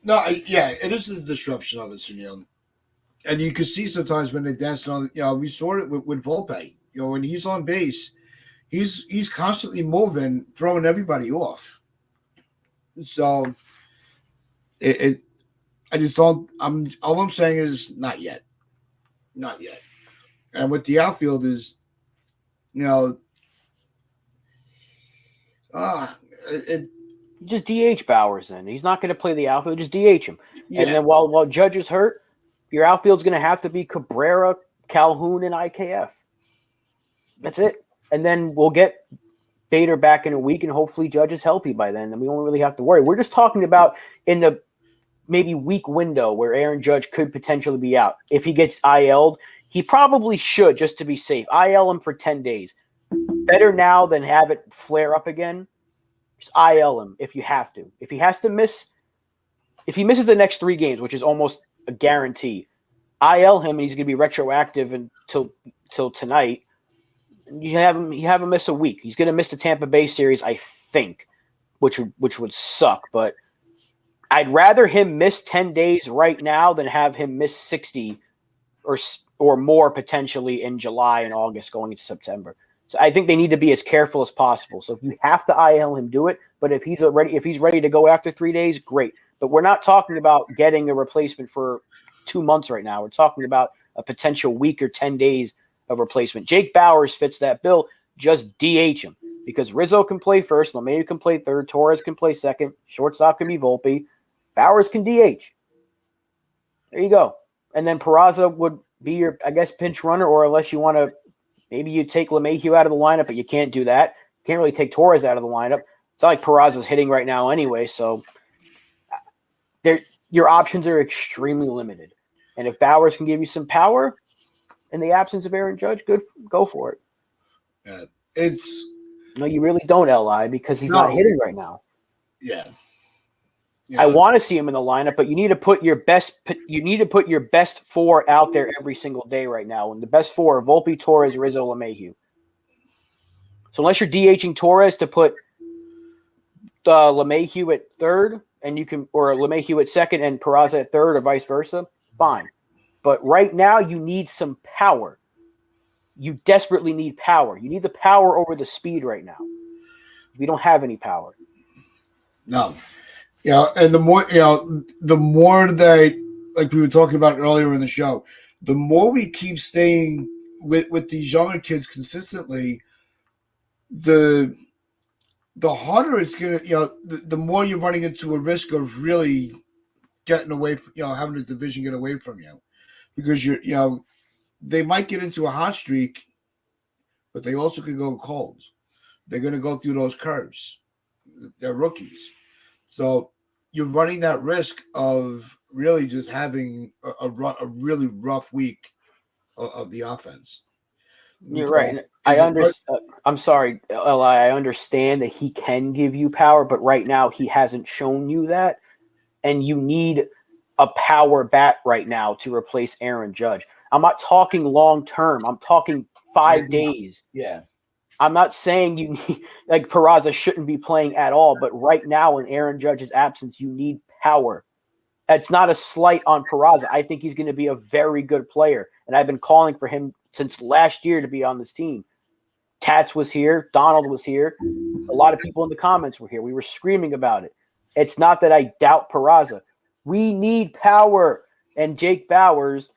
No, it is the disruption of it, Sunil. And you can see sometimes when they dance on, we saw it with Volpe. When he's on base, he's constantly moving, throwing everybody off. So I just don't. All I'm saying is not yet. And with the outfield is, just DH Bowers. Then he's not going to play the outfield. Just DH him. Yeah. And then while Judge is hurt, your outfield's going to have to be Cabrera, Calhoun, and IKF. That's it. And then we'll get Bader back in a week, and hopefully Judge is healthy by then, and we won't really have to worry. We're just talking about in the maybe week window where Aaron Judge could potentially be out. If he gets IL'd, he probably should, just to be safe. IL him for 10 days. Better now than have it flare up again. Just IL him if you have to. If he misses the next 3 games, which is almost a guarantee, IL him and he's going to be retroactive until tonight. You have him miss a week. He's going to miss the Tampa Bay series, I think, which would suck. But I'd rather him miss 10 days right now than have him miss 60 or more potentially in July and August going into September. So I think they need to be as careful as possible. So if you have to IL him, do it. But if he's ready to go after 3 days, great. But we're not talking about getting a replacement for 2 months right now. We're talking about a potential week or 10 days of replacement. Jake Bauers fits that bill. Just DH him because Rizzo can play first, LeMahieu can play third, Torres can play second, shortstop can be Volpe, Bauers can DH. There you go. And then Peraza would be your, I guess, pinch runner, or unless you want to, maybe you take LeMahieu out of the lineup, but you can't do that. You can't really take Torres out of the lineup. It's not like Peraza's hitting right now anyway, so your options are extremely limited. And if Bauers can give you some power in the absence of Aaron Judge, good, go for it. No, you really don't, Li, because he's not hitting right now. Yeah. I want to see him in the lineup, but you need to put your best. You need to put your best four out there every single day right now. And the best four are Volpe, Torres, Rizzo, LeMahieu. So unless you're DHing Torres to put LeMahieu at third, and you can, or LeMahieu at second and Peraza at third, or vice versa, fine. But right now, you need some power. You desperately need power. You need the power over the speed right now. We don't have any power. No. And the more that, like we were talking about earlier in the show, the more we keep staying with these younger kids consistently, the harder it's gonna, the more you're running into a risk of really getting away from, having the division get away from you, because they might get into a hot streak, but they also could go cold. They're going to go through those curves. They're rookies. So you're running that risk of really just having a really rough week of the offense. You're right. I'm sorry, Li. I understand that he can give you power, but right now he hasn't shown you that. And you need a power bat right now to replace Aaron Judge. I'm not talking long term. I'm talking 5 days. Yeah. I'm not saying you need, like, Peraza shouldn't be playing at all, but right now in Aaron Judge's absence, you need power. It's not a slight on Peraza. I think he's going to be a very good player, and I've been calling for him since last year to be on this team. Tats was here. Donald was here. A lot of people in the comments were here. We were screaming about it. It's not that I doubt Peraza. We need power, and Jake Bauers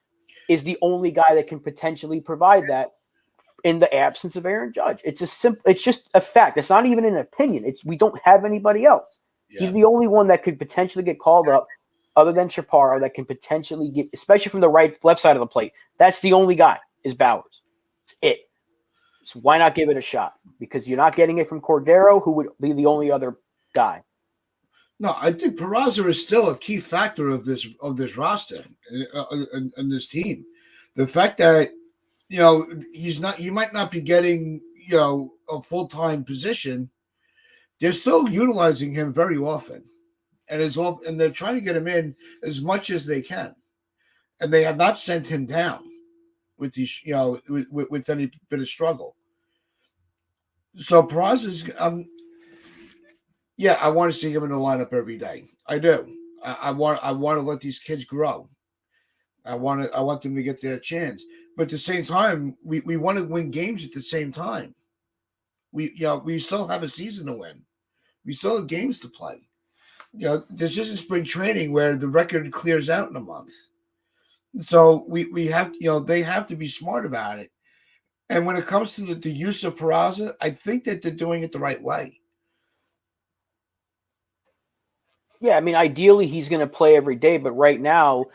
is the only guy that can potentially provide that in the absence of Aaron Judge. It's just a fact. It's not even an opinion. We don't have anybody else. Yeah. He's the only one that could potentially get called up other than Chaparro that can potentially get, especially from the left side of the plate. That's the only guy is Bauers. It's it. So why not give it a shot? Because you're not getting it from Cordero, who would be the only other guy. No, I think Peraza is still a key factor of this roster and this team. The fact that he might not be getting a full-time position. They're still utilizing him very often, and they're trying to get him in as much as they can, and they have not sent him down with these with any bit of struggle. So Peraza's I want to see him in the lineup every day. I do. I want to let these kids grow. I want them to get their chance. But at the same time, we want to win games at the same time. We still have a season to win. We still have games to play. This isn't spring training where the record clears out in a month. So we have, they have to be smart about it. And when it comes to the use of Peraza, I think that they're doing it the right way. Yeah, I mean, ideally he's going to play every day, but right now,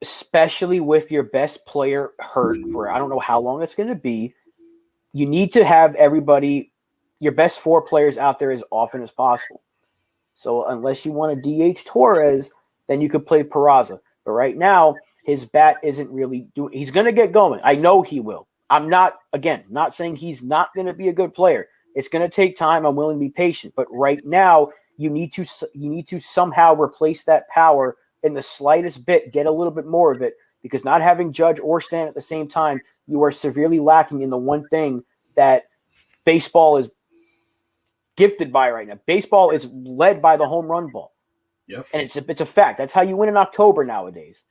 especially with your best player hurt for I don't know how long it's going to be, you need to have everybody, your best 4 players out there as often as possible. So unless you want to DH Torres, then you could play Peraza. But right now, his bat isn't really doing – he's going to get going. I know he will. I'm not saying he's not going to be a good player. It's going to take time. I'm willing to be patient. But right now, you need to somehow replace that power in the slightest bit, get a little bit more of it, because not having Judge or Stan at the same time you are severely lacking in the one thing that baseball is gifted by right now. Baseball is led by the home run ball. Yep. And it's a fact. That's how you win in October nowadays.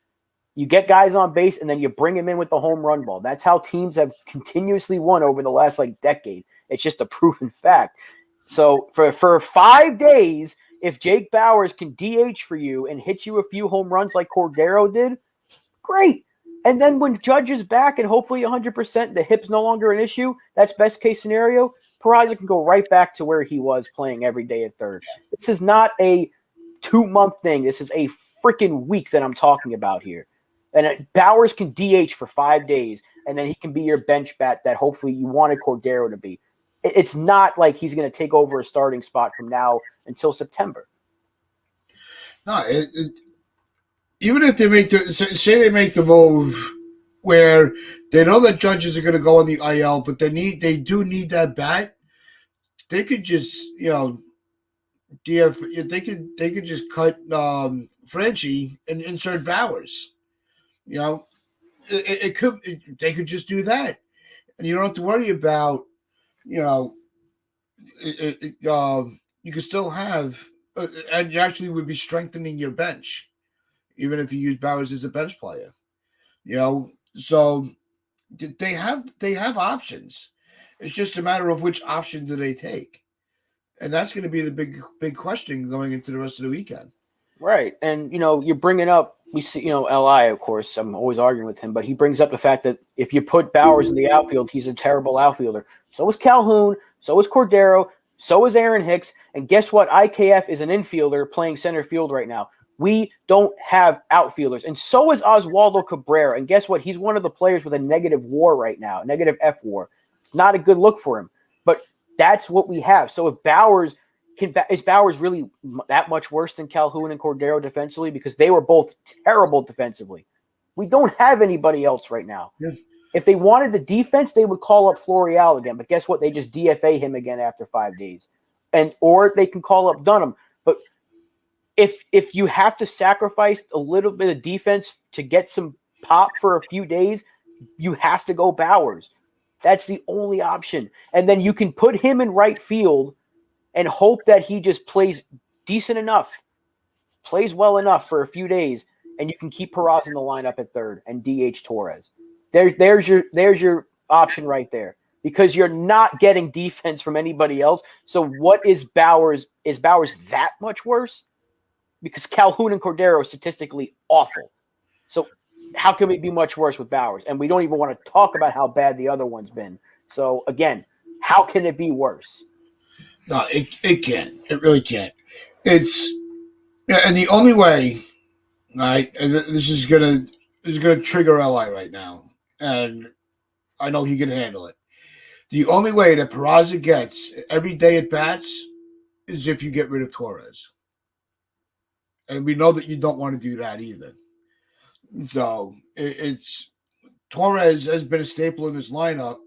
You get guys on base, and then you bring them in with the home run ball. That's how teams have continuously won over the last decade. It's just a proven fact. So for 5 days, if Jake Bauers can DH for you and hit you a few home runs like Cordero did, great. And then when Judge is back and hopefully 100%, the hip's no longer an issue, that's best case scenario, Peraza can go right back to where he was playing every day at third. This is not a 2-month thing. This is a freaking week that I'm talking about here. And Bauers can DH for 5 days, and then he can be your bench bat that hopefully you wanted Cordero to be. It's not like he's going to take over a starting spot from now until September. No, even if they say they make the move where they know that Judges are going to go on the IL, but they do need that bat. They could just they could just cut Frenchie and insert Bauers. They could just do that, and you don't have to worry about you can still have and you actually would be strengthening your bench, even if you use Bauers as a bench player. So they have options. It's just a matter of which option do they take, and that's going to be the big question going into the rest of the weekend. Right, and you're bringing up. We see, Li, of course, I'm always arguing with him, but he brings up the fact that if you put Bauers in the outfield, he's a terrible outfielder. So is Calhoun, so is Cordero, so is Aaron Hicks, and guess what? IKF is an infielder playing center field right now. We don't have outfielders, and so is Oswaldo Cabrera, and guess what? He's one of the players with a negative WAR right now, negative F WAR. It's not a good look for him, but that's what we have. So if Bauers – is Bauers really that much worse than Calhoun and Cordero defensively? Because they were both terrible defensively. We don't have anybody else right now. Yes. If they wanted the defense, they would call up Florial again. But guess what? They just DFA him again after 5 days. Or they can call up Dunham. But if you have to sacrifice a little bit of defense to get some pop for a few days, you have to go Bauers. That's the only option. And then you can put him in right field and hope that he just plays decent enough, plays well enough for a few days, and you can keep Peraza in the lineup at third and DH Torres. There's your option right there, because you're not getting defense from anybody else. So what is Bauers? Is Bauers that much worse? Because Calhoun and Cordero are statistically awful. So how can it be much worse with Bauers? And we don't even want to talk about how bad the other one's been. So again, how can it be worse? No, it can't. It really can't. And the only way, right? And this is gonna trigger Li right now, and I know he can handle it. The only way that Peraza gets every day at bats is if you get rid of Torres, and we know that you don't want to do that either. So it's Torres has been a staple in this lineup,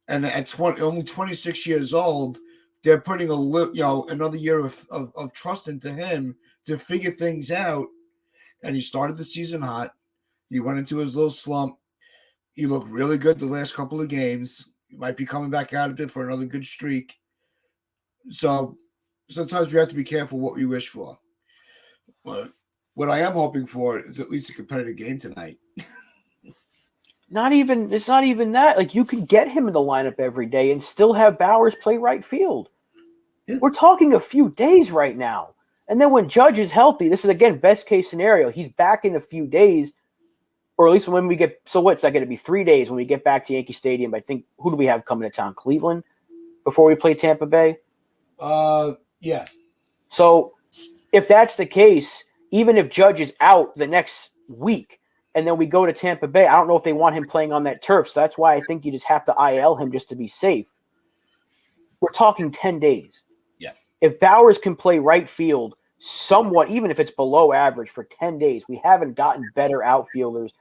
and at only 26 years old. They're putting another year of trust into him to figure things out. And he started the season hot. He went into his little slump. He looked really good the last couple of games. He might be coming back out of it for another good streak. So sometimes we have to be careful what we wish for. But what I am hoping for is at least a competitive game tonight. It's not even that. Like, you can get him in the lineup every day and still have Bauers play right field. Yeah. We're talking a few days right now. And then when Judge is healthy, this is, again, best case scenario. He's back in a few days, or at least when we get – so what's that going to be, 3 days when we get back to Yankee Stadium? I think – who do we have coming to town? Cleveland before we play Tampa Bay? Yeah. So if that's the case, even if Judge is out the next week and then we go to Tampa Bay, I don't know if they want him playing on that turf. So that's why I think you just have to IL him just to be safe. We're talking 10 days. Yeah. If Bauers can play right field somewhat, even if it's below average for 10 days, we haven't gotten better outfielders.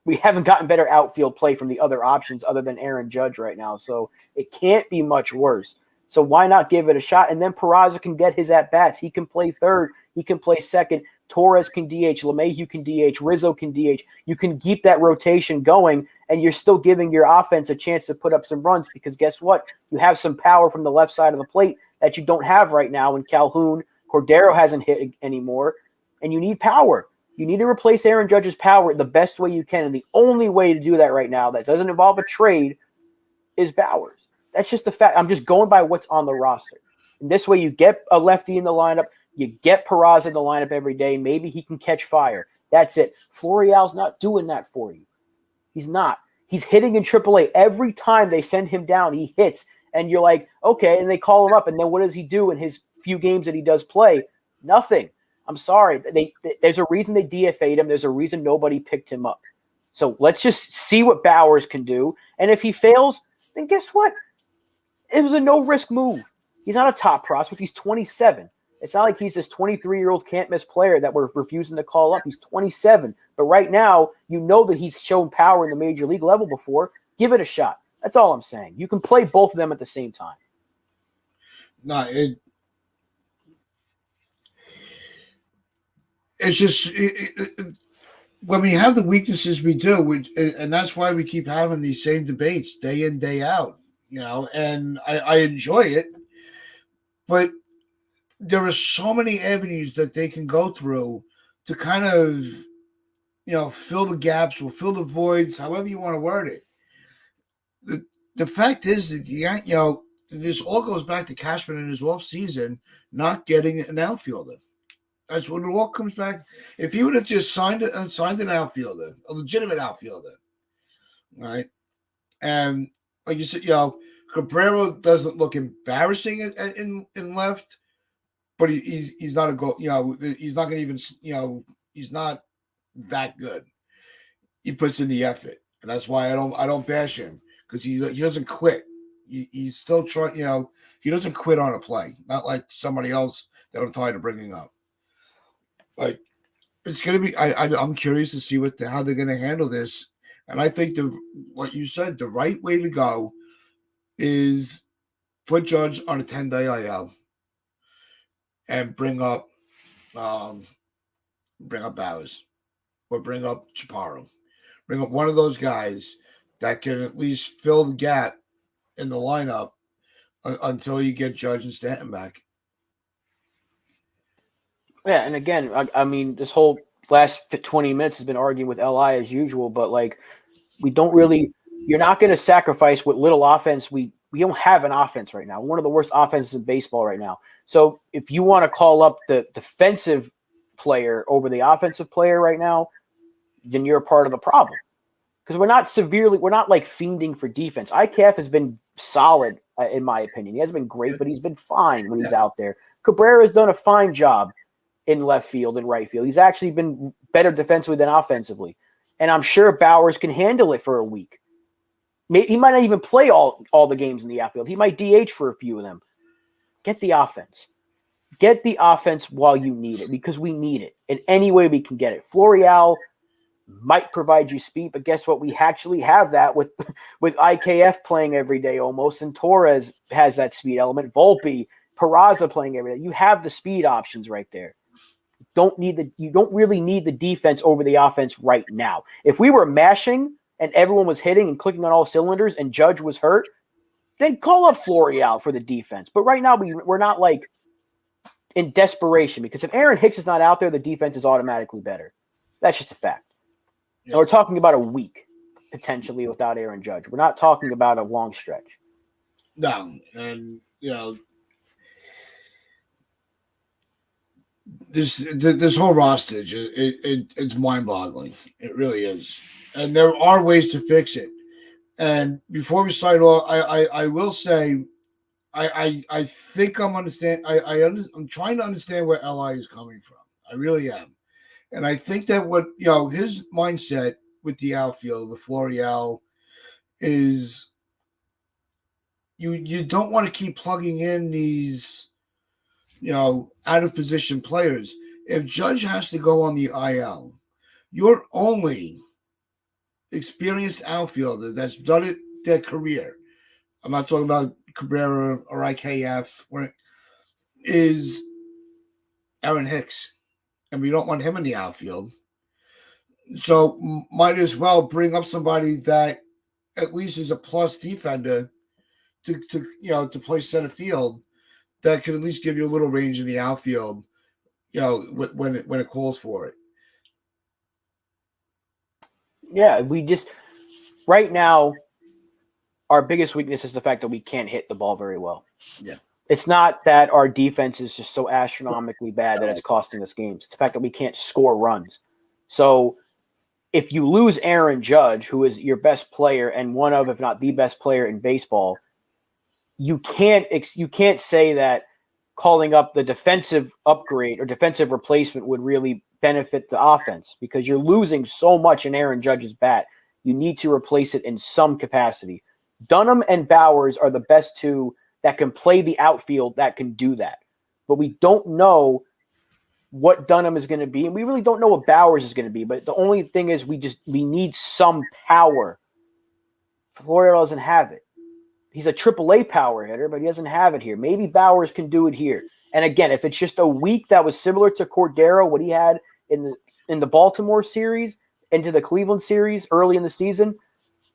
We haven't gotten better outfield play from the other options other than Aaron Judge right now. So it can't be much worse. So why not give it a shot? And then Peraza can get his at-bats. He can play third. He can play second. Torres can DH, LeMahieu can DH, Rizzo can DH. You can keep that rotation going, and you're still giving your offense a chance to put up some runs because guess what? You have some power from the left side of the plate that you don't have right now in Calhoun. Cordero hasn't hit anymore, and you need power. You need to replace Aaron Judge's power the best way you can, and the only way to do that right now that doesn't involve a trade is Bowers. That's just the fact. I'm just going by what's on the roster. And this way you get a lefty in the lineup, you get Peraza in the lineup every day, maybe he can catch fire. That's it. Florial's not doing that for you. He's not. He's hitting in AAA. Every time they send him down, he hits, and you're like, okay, and they call him up, and then what does he do in his few games that he does play? Nothing. I'm sorry. There's a reason they DFA'd him. There's a reason nobody picked him up. So let's just see what Bowers can do. And if he fails, then guess what? It was a no-risk move. He's not a top prospect. He's 27. It's not like he's this 23-year-old can't-miss player that we're refusing to call up. He's 27. But right now, you know that he's shown power in the major league level before. Give it a shot. That's all I'm saying. You can play both of them at the same time. No, it's just when we have the weaknesses we do, and that's why we keep having these same debates day in, day out, and I enjoy it. But there are so many avenues that they can go through to kind of, fill the gaps or fill the voids, however you want to word it. The fact is that, this all goes back to Cashman in his offseason not getting an outfielder. That's what it all comes back. If he would have just signed an outfielder, a legitimate outfielder, right? And like you said, Cabrera doesn't look embarrassing in left, but he's not a goal. He's not going to even. He's not that good. He puts in the effort, and that's why I don't bash him because he doesn't quit. He's still trying. He doesn't quit on a play. Not like somebody else that I'm tired of bringing up. Like it's going to be. I'm curious to see how they're going to handle this, and I think what you said, the right way to go is put Judge on a 10-day IL and bring up Bowers or bring up Chaparro. Bring up one of those guys that can at least fill the gap in the lineup until you get Judge and Stanton back. Yeah, and again, I mean, this whole last 20 minutes has been arguing with LI as usual, but like we don't really – you're not going to sacrifice what little offense we don't have an offense right now. One of the worst offenses in baseball right now. So if you want to call up the defensive player over the offensive player right now, then you're a part of the problem. Because we're not like fiending for defense. IKF has been solid, in my opinion. He hasn't been great, but he's been fine when he's out there. Cabrera has done a fine job in left field and right field. He's actually been better defensively than offensively. And I'm sure Bowers can handle it for a week. He might not even play all the games in the outfield. He might DH for a few of them. Get the offense. Get the offense while you need it because we need it in any way we can get it. Florial might provide you speed, but guess what? We actually have that with IKF playing every day almost, and Torres has that speed element. Volpe, Peraza playing every day. You have the speed options right there. You don't really need the defense over the offense right now. If we were mashing and everyone was hitting and clicking on all cylinders and Judge was hurt, then call up Florial for the defense. But right now we're not like in desperation because if Aaron Hicks is not out there, the defense is automatically better. That's just a fact. Yeah. And we're talking about a week potentially without Aaron Judge. We're not talking about a long stretch. No, and this whole roster, it's mind-boggling. It really is, and there are ways to fix it. And before we sign off, I will say, I think I'm I'm trying to understand where LI is coming from. I really am, and I think that what his mindset with the outfield with Florial is, you don't want to keep plugging in these out of position players. If Judge has to go on the IL, your only experienced outfielder that's done it their career, I'm not talking about Cabrera or IKF, is Aaron Hicks. and we don't want him in the outfield. So might as well bring up somebody that at least is a plus defender to play center field that can at least give you a little range in the outfield, when it calls for it. Yeah, we just right now our biggest weakness is the fact that we can't hit the ball very well. Yeah. It's not that our defense is just so astronomically bad that it's costing us games. It's the fact that we can't score runs. So if you lose Aaron Judge, who is your best player and one of, if not the best player in baseball, you can't say that calling up the defensive upgrade or defensive replacement would really benefit the offense, because you're losing so much in Aaron Judge's bat. You need to replace it in some capacity. Dunham and Bowers are the best two that can play the outfield that can do that. But we don't know what Dunham is going to be, and we really don't know what Bowers is going to be. But the only thing is we need some power. Florial doesn't have it. He's a AAA power hitter, but he doesn't have it here. Maybe Bowers can do it here. And again, if it's just a week that was similar to Cordero, what he had in the Baltimore series, into the Cleveland series early in the season,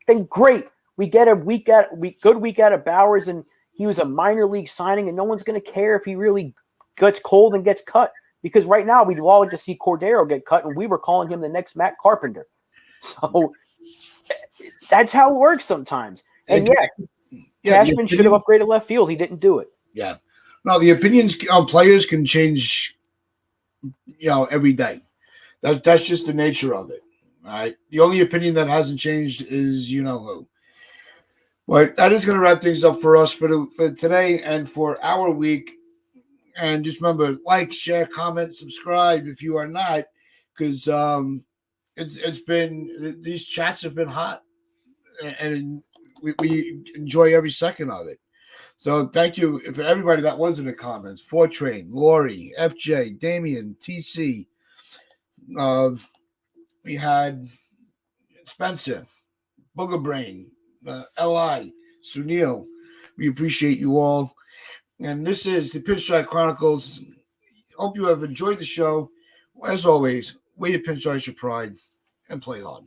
then great. We get a good week out of Bowers, and he was a minor league signing, and no one's going to care if he really gets cold and gets cut, because right now we'd all like to see Cordero get cut, and we were calling him the next Matt Carpenter. So that's how it works sometimes. And Cashman should have upgraded left field. He didn't do it. Yeah. No, the opinions of players can change, every day. That's just the nature of it. All right. The only opinion that hasn't changed is who. But that is going to wrap things up for us for today and for our week. And just remember, like, share, comment, subscribe if you are not, because it's been, these chats have been hot, and we enjoy every second of it. So thank you for everybody that was in the comments. Fortrain, Lori, FJ, Damian, TC. We had Spencer, Booger Brain, Li, Sunil. We appreciate you all. And this is the Pinstripe Chronicles. Hope you have enjoyed the show. As always, wear your pinstripes, your pride, and play hard.